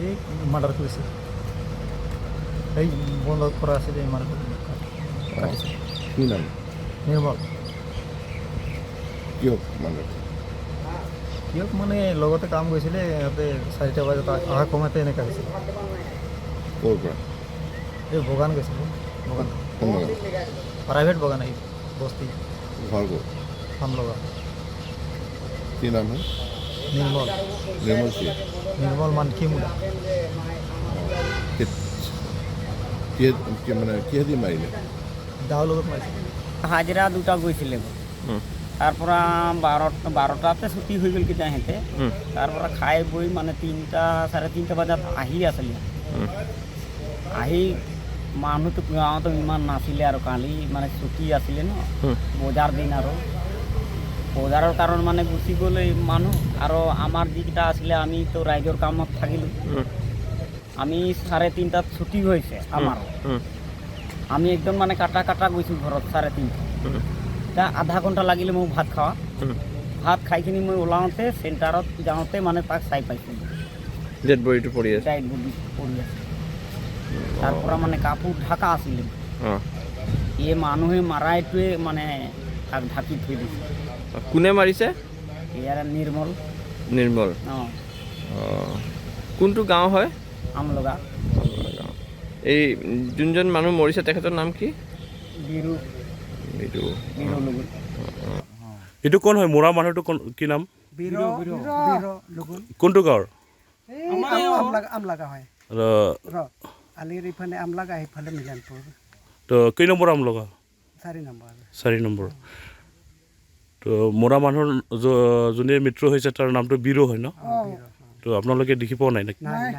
এই মার্ডার করেছে, এই বন্ধ করা আছে যে মার্ডার কাটিছে। কি নাম? নির্মল। কিয় মানে কিয় মানে লগতে কাম গৈছিলে, সিহঁতে 4টা বজাত অহা সময়তে এনেকৈ হৈছিল। ক'ৰ পৰা? এই বগান গৈছিলে, বগান কোন বাগান? প্ৰাইভেট বগান, এই বস্তি ঘৰ ক'ত? আমলগা। কি নাম হয়? নিৰ্মল, নিৰ্মল কি? নিৰ্মল মানকিমুডা। মানে কিহেদি মাৰিলে? দাওৰ লগত মাৰিছিলে। হাজিৰা দুটা গৈছিলে, তাৰ পৰা 12টাতে ছুটি হৈ গ'ল কেতিয়া সিহঁতে। তাৰ পৰা খাই বৈ মানে 3টা 3:30 বজাত আহি আছিলে। আহি মানুহটো গাঁৱতো ইমান নাছিলে আৰু কালি মানে ছুটি আছিলে ন, বজাৰ দিন আৰু বজাৰৰ কাৰণ মানে গুচি গ'ল এই মানুহ। আৰু আমাৰ যিকেইটা আছিলে আমিতো ৰাইজৰ কামত থাকিলোঁ। আমি 3:30টাত ছুটি হৈছে আমাৰ। আমি একদম মানে কাটা গৈছোঁ ঘৰত 3:30। এতিয়া আধা ঘণ্টা লাগিলে মোক ভাত খোৱা। ভাত খাইখিনি মই ওলাওঁতে চেণ্টাৰত যাওঁতে মানে তাক চাই পাইছিলোঁ, ডেড বডিটো পৰি আছে। ডাইড বডি পৰি আছে। তাৰ পৰা মানে কাপোৰ ঢাকা আছিলে। এই মানুহে মাৰাইটোৱে মানে তাক ঢাকি থৈ দিছে। কোনে মাৰিছে? ইয়াৰ নিৰ্মল। নিৰ্মল। কোনটো গাঁও হয়? আমলগা। এই যোনজন মানুহ মৰিছে তেখেতৰ নাম কি? বিৰু এইটো লগুন। এইটো কোন হয়? মৰা মানুহটো কি নাম? কোনটো গাঁৱৰ? আমলাগা হয়। আলিৰ ইফালে আমলাগা, সেইফালে মিলনপুৰ। তো কেই নম্বৰ আম লগা? 4 নম্বৰ। 4 নম্বৰ। তো মৰা মানুহৰ যোনে মৃত্যু হৈছে তাৰ নামটো বীৰো হয় ন? তো আপোনালোকে দেখি পোৱা নাই নেকি? নাই।